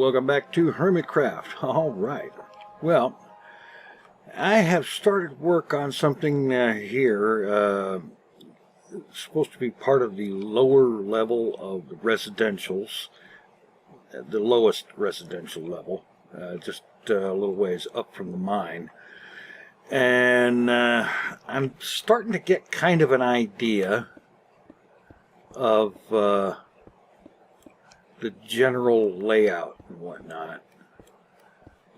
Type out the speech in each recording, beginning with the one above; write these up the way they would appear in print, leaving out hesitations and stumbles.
welcome back to Hermitcraft. Alright, well, I have started work on something here. It's supposed to be part of the lower level of the residentials, the lowest residential level, just a little ways up from the mine. And I'm starting to get kind of an idea of the general layout and whatnot.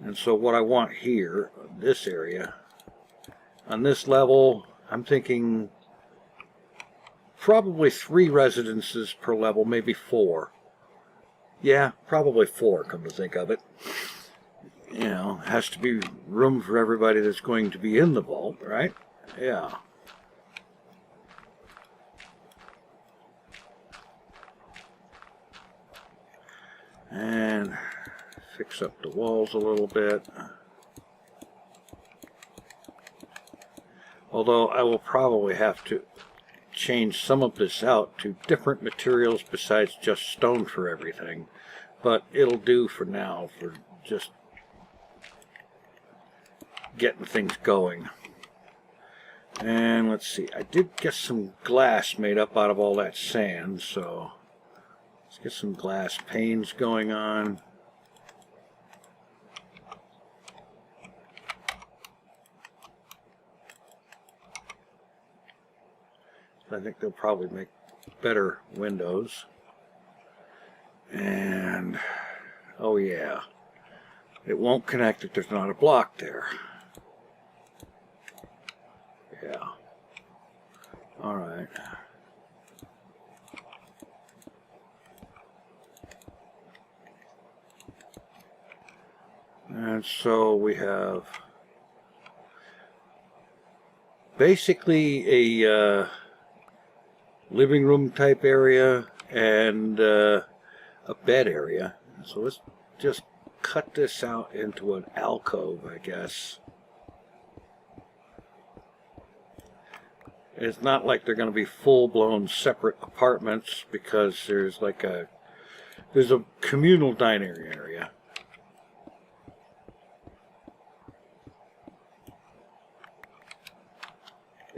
And so what I want here, this area, on this level, I'm thinking probably 3 residences per level, maybe 4. Yeah, probably 4, come to think of it. You know, has to be room for everybody that's going to be in the vault, right? Yeah. And fix up the walls a little bit. Although I will probably have to change some of this out to different materials besides just stone for everything. But it'll do for now, for just getting things going. And let's see, I did get some glass made up out of all that sand, so let's get some glass panes going on. I think they'll probably make better windows. And oh yeah, it won't connect if there's not a block there. Yeah. All right. And so we have basically a living room type area and a bed area. So let's just cut this out into an alcove, I guess. It's not like they're going to be full-blown separate apartments, because there's like there's a communal dining area.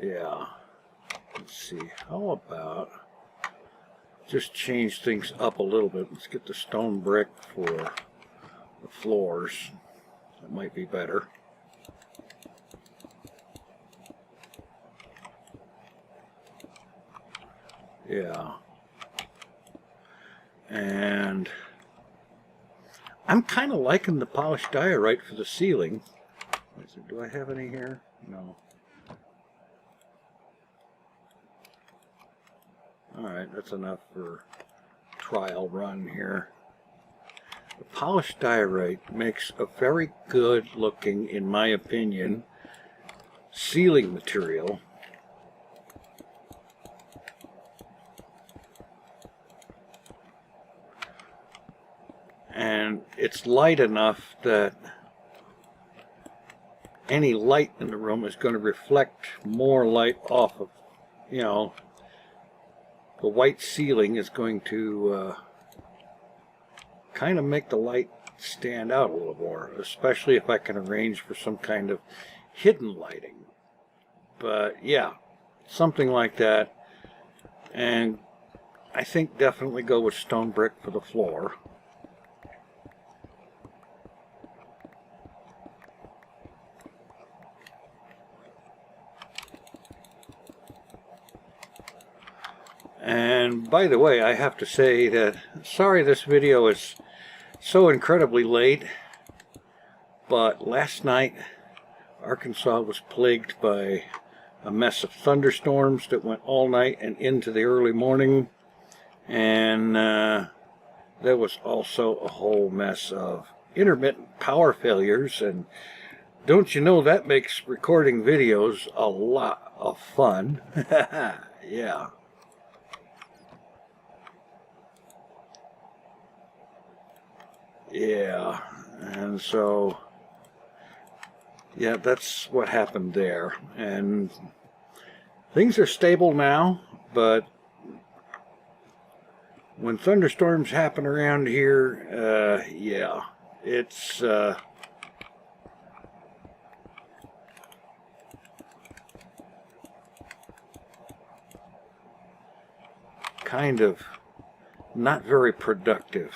Yeah. Let's see. How about just change things up a little bit? Let's get the stone brick for the floors. That might be better. Yeah. And I'm kind of liking the polished diorite for the ceiling. Do I have any here? No. Alright, that's enough for trial run here. The polished diorite makes a very good looking, in my opinion, ceiling material. And it's light enough that any light in the room is going to reflect more light off of, you know, the white ceiling is going to kind of make the light stand out a little more, especially if I can arrange for some kind of hidden lighting. But yeah, something like that. And I think definitely go with stone brick for the floor. And by the way, I have to say that, sorry this video is so incredibly late, but last night Arkansas was plagued by a mess of thunderstorms that went all night and into the early morning. And there was also a whole mess of intermittent power failures, and don't you know that makes recording videos a lot of fun. Yeah. Yeah, and so, yeah, that's what happened there. And things are stable now, but when thunderstorms happen around here, yeah, it's kind of not very productive.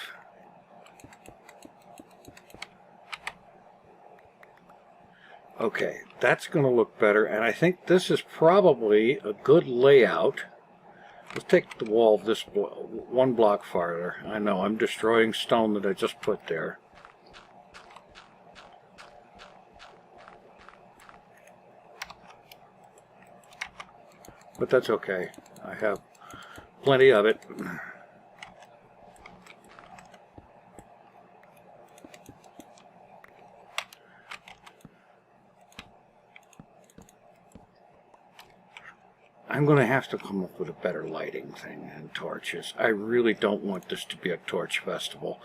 Okay, that's going to look better, and I think this is probably a good layout. Let's take the wall this one block farther. I know, I'm destroying stone that I just put there. But that's okay. I have plenty of it. I'm going to have to come up with a better lighting thing and torches. I really don't want this to be a torch festival.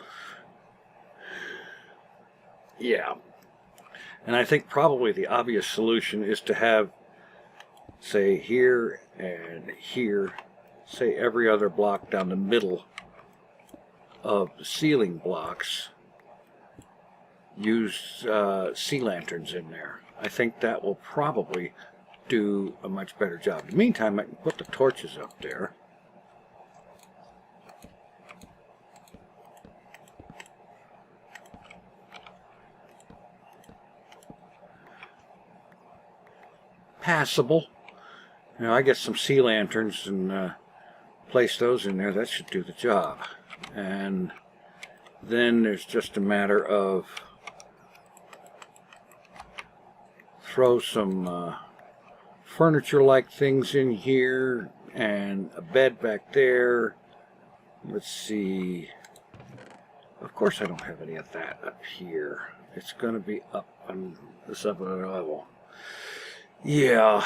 Yeah. And I think probably the obvious solution is to have, say, here and here, say every other block down the middle of the ceiling blocks, use sea lanterns in there. I think that will probably do a much better job. In the meantime, I can put the torches up there. Passable. You know, I get some sea lanterns and place those in there. That should do the job. And then there's just a matter of throw some furniture-like things in here and a bed back there. Let's see. Of course I don't have any of that up here. It's going to be up on this other level. Yeah,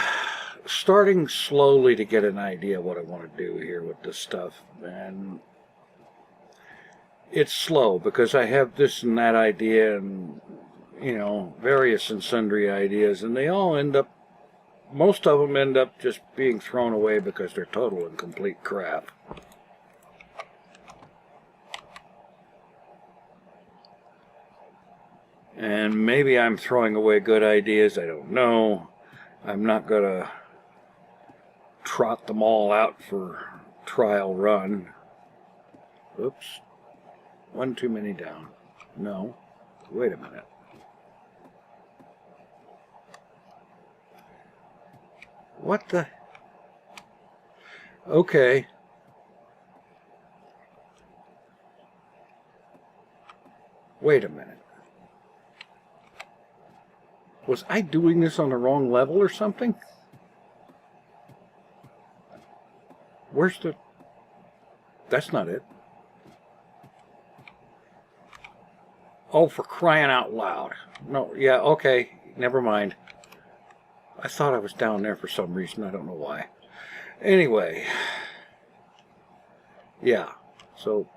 starting slowly to get an idea what I want to do here with this stuff. And it's slow because I have this and that idea and, you know, various and sundry ideas, and they all end up, most of them end up just being thrown away because they're total and complete crap. And maybe I'm throwing away good ideas, I don't know. I'm not going to trot them all out for trial run. Oops. One too many down. No. Wait a minute. What the? Okay. Wait a minute. Was I doing this on the wrong level or something? Where's the... That's not it. Oh, for crying out loud. No, yeah, okay. Never mind. I thought I was down there for some reason. I don't know why. Anyway. Yeah. So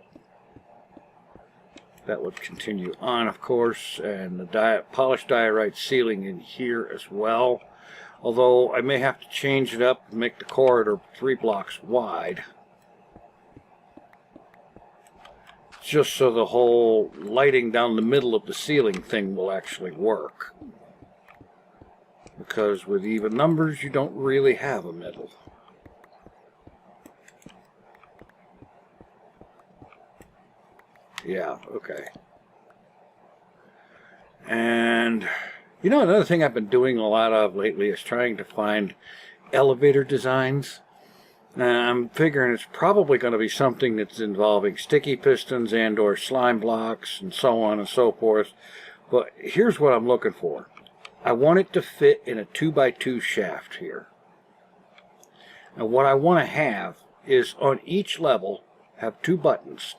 that would continue on, of course. And the polished diorite ceiling in here as well. Although I may have to change it up and make the corridor 3 blocks wide. Just so the whole lighting down the middle of the ceiling thing will actually work. Because with even numbers, you don't really have a middle. Yeah, okay. And, you know, another thing I've been doing a lot of lately is trying to find elevator designs. I'm figuring it's probably going to be something that's involving sticky pistons and or slime blocks and so on and so forth. But here's what I'm looking for. I want it to fit in a 2x2 shaft here. And what I want to have is on each level have 2 buttons.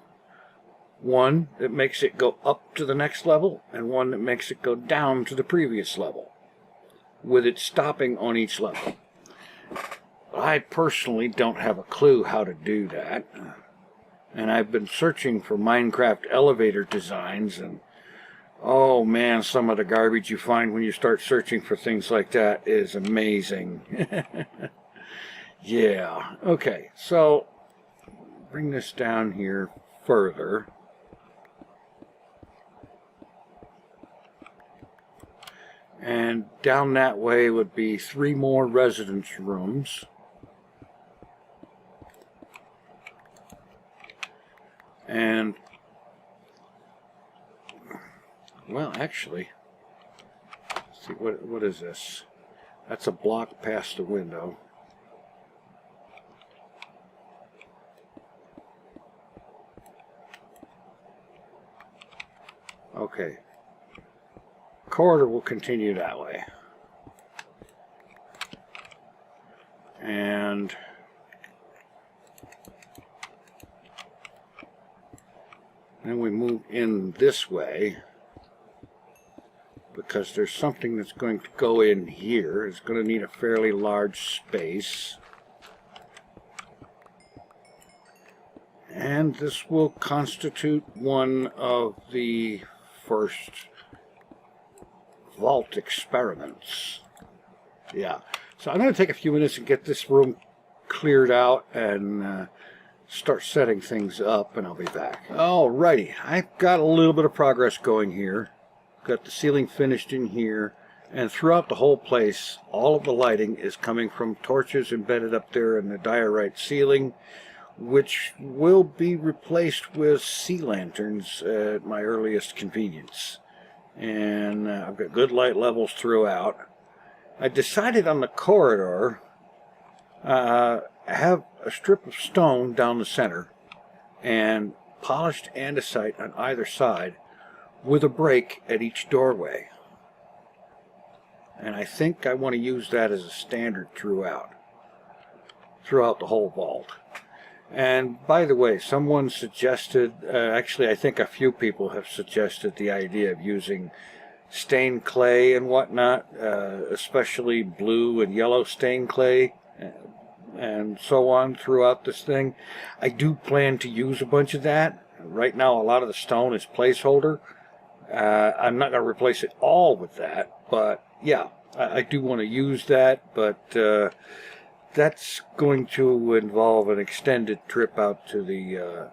One that makes it go up to the next level and one that makes it go down to the previous level, with it stopping on each level. I personally don't have a clue how to do that. And I've been searching for Minecraft elevator designs, and oh man, some of the garbage you find when you start searching for things like that is amazing. Yeah, okay, so bring this down here further. And down that way would be 3 more residence rooms. And, well, actually, let's see, what is this? That's a block past the window. Okay. Corridor will continue that way. And then we move in this way because there's something that's going to go in here. It's going to need a fairly large space. And this will constitute one of the first Vault experiments. Yeah. So I'm going to take a few minutes and get this room cleared out and start setting things up, and I'll be back. Alrighty. I've got a little bit of progress going here. Got the ceiling finished in here, and throughout the whole place, all of the lighting is coming from torches embedded up there in the diorite ceiling, which will be replaced with sea lanterns at my earliest convenience. And I've got good light levels throughout. I decided on the corridor, have a strip of stone down the center and polished andesite on either side with a break at each doorway. And I think I want to use that as a standard throughout the whole vault. And by the way, someone suggested, actually I think a few people have suggested the idea of using stained clay and whatnot, especially blue and yellow stained clay and so on throughout this thing. I do plan to use a bunch of that. Right now a lot of the stone is placeholder. I'm not going to replace it all with that, but yeah, I do want to use that, but that's going to involve an extended trip out to the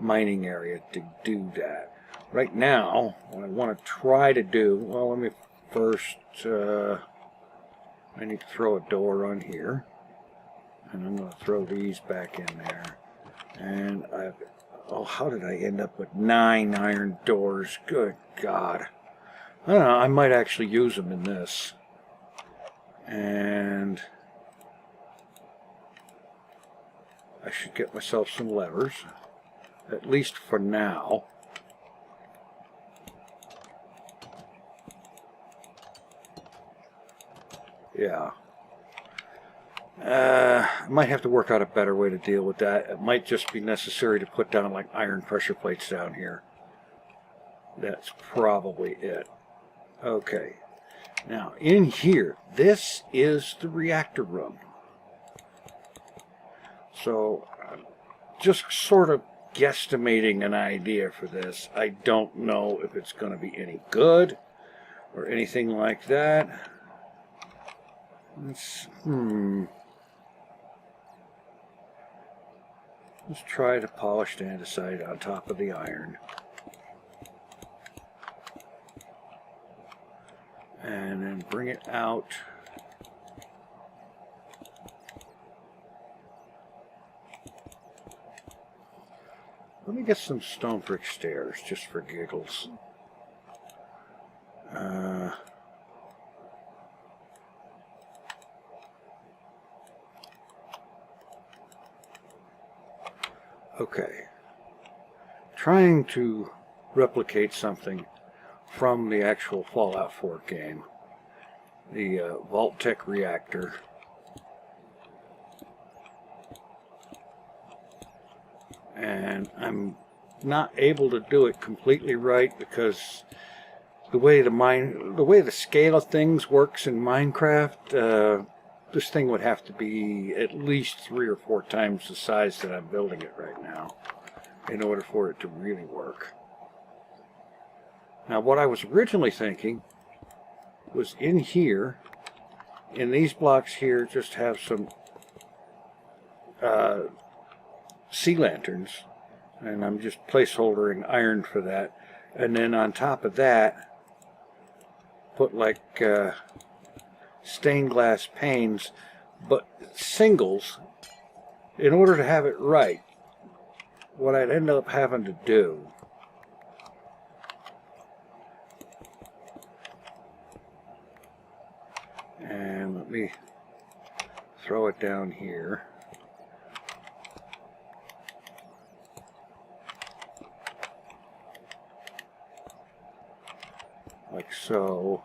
mining area to do that. Right now, what I want to try to do, well, let me first, I need to throw a door on here. And I'm going to throw these back in there. And oh, how did I end up with 9 iron doors? Good God. I don't know, I might actually use them in this. And I should get myself some levers, at least for now. Yeah. I might have to work out a better way to deal with that. It might just be necessary to put down like iron pressure plates down here. That's probably it. Okay. Now, in here, this is the reactor room. So, I'm just sort of guesstimating an idea for this. I don't know if it's going to be any good or anything like that. Let's try the polished andesite on top of the iron. And then bring it out. Let me get some stone brick stairs, just for giggles. Okay. Trying to replicate something from the actual Fallout 4 game. The Vault-Tec Reactor. And I'm not able to do it completely right because the way the scale of things works in Minecraft, this thing would have to be at least 3 or 4 times the size that I'm building it right now in order for it to really work. Now, what I was originally thinking was in here, in these blocks here, just have some sea lanterns, and I'm just placeholdering iron for that. And then on top of that, put like stained glass panes, but singles. In order to have it right, what I'd end up having to do and let me throw it down here. Like so.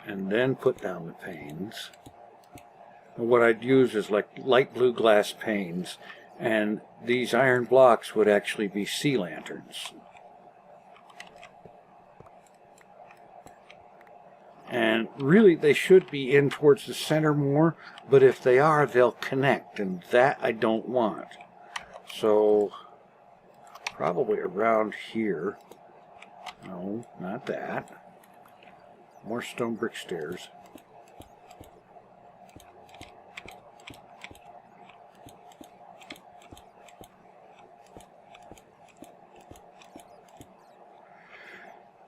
And then put down the panes. And what I'd use is like light blue glass panes, and these iron blocks would actually be sea lanterns. And really they should be in towards the center more, but if they are, they'll connect, and that I don't want. So probably around here. No, not that. More stone brick stairs.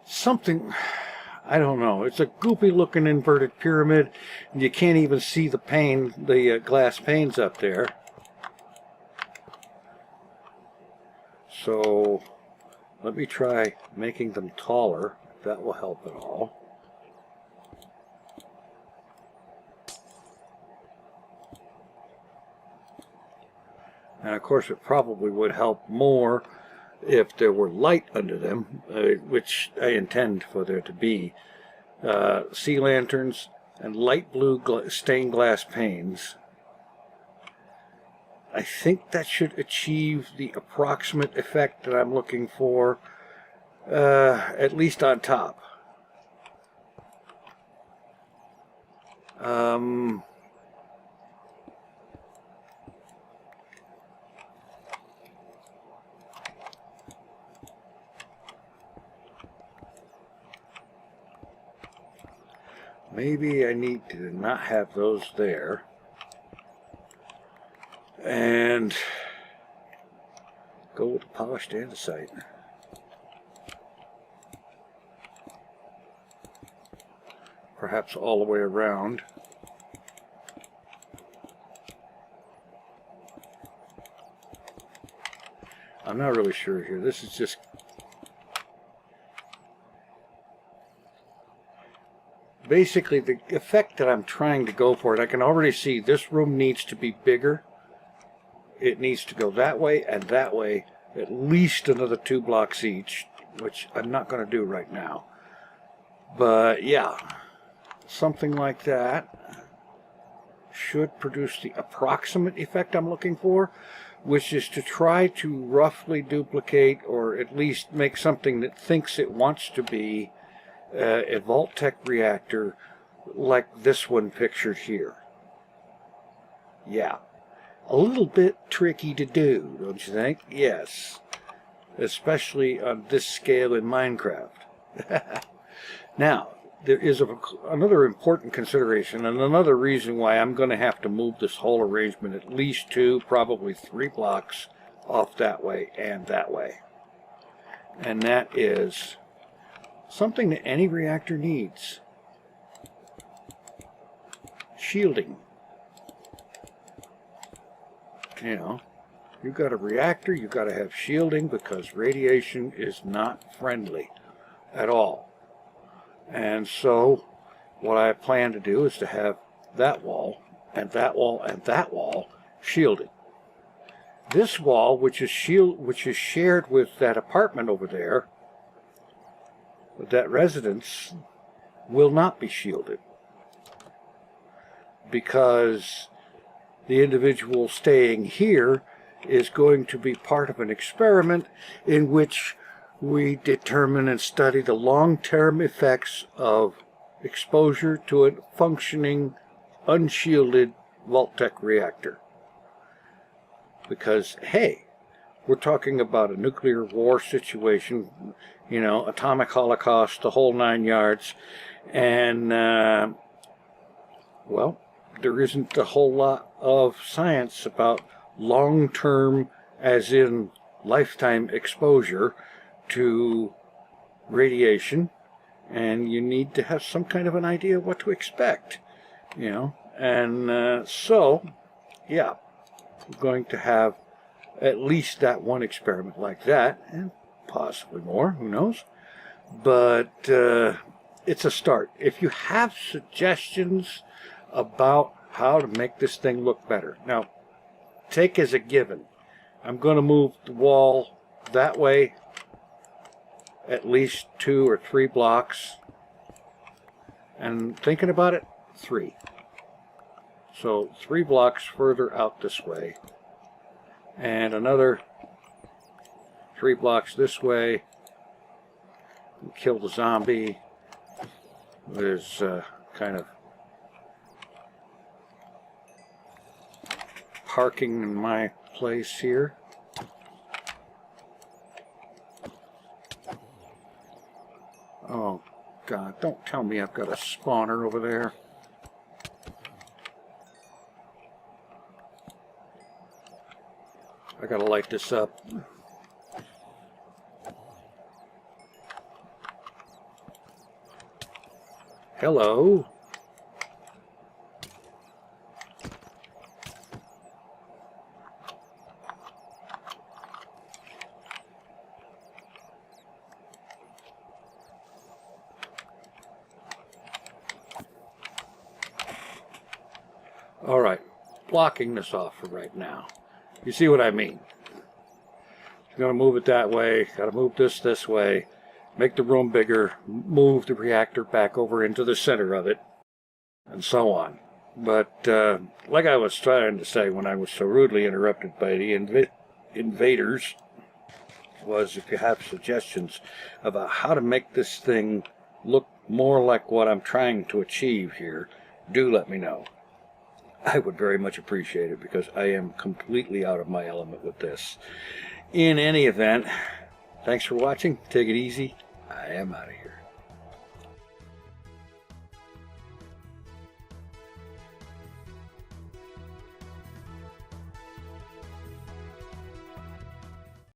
Something, I don't know. It's a goopy looking inverted pyramid, and you can't even see the pane, the glass panes up there. So let me try making them taller, if that will help at all. And of course it probably would help more if there were light under them, which I intend for there to be. Sea lanterns and light blue stained glass panes. I think that should achieve the approximate effect that I'm looking for, at least on top. Maybe I need to not have those there. And go with the polished andesite. Perhaps all the way around. I'm not really sure here. This is just basically the effect that I'm trying to go for. And I can already see this room needs to be bigger. It needs to go that way and that way, at least another 2 blocks each, which I'm not going to do right now. But yeah, something like that should produce the approximate effect I'm looking for, which is to try to roughly duplicate, or at least make something that thinks it wants to be a Vault-Tec reactor like this one pictured here. Yeah. A little bit tricky to do, don't you think? Yes. Especially on this scale in Minecraft. Now, there is another important consideration, and another reason why I'm going to have to move this whole arrangement at least 2, probably 3 blocks off that way and that way. And that is something that any reactor needs. Shielding. You know, you've got a reactor, you've got to have shielding, because radiation is not friendly at all. And so what I plan to do is to have that wall and that wall and that wall shielded. This wall, which is shared with that apartment over there, with that residence, will not be shielded, because the individual staying here is going to be part of an experiment in which we determine and study the long-term effects of exposure to a functioning, unshielded Vault-Tec reactor. Because, hey, we're talking about a nuclear war situation, you know, atomic holocaust, the whole 9 yards, and, well, there isn't a whole lot of science about long-term, as in lifetime exposure to radiation, and you need to have some kind of an idea of what to expect, you know. And so, yeah, we're going to have at least that one experiment like that, and possibly more, who knows. But it's a start. If you have suggestions about how to make this thing look better, now take as a given, I'm going to move the wall that way at least 2 or 3 blocks, and thinking about it, 3. So 3 blocks further out this way, and another 3 blocks this way. Kill the zombie. There's kind of parking in my place here. Oh God, don't tell me I've got a spawner over there. I gotta light this up. Hello. All right, blocking this off for right now. You see what I mean? I'm going to move it that way, got to move this way, make the room bigger, move the reactor back over into the center of it, and so on. But like I was trying to say when I was so rudely interrupted by the invaders, was if you have suggestions about how to make this thing look more like what I'm trying to achieve here, do let me know. I would very much appreciate it, because I am completely out of my element with this. In any event, thanks for watching. Take it easy. I am out of here.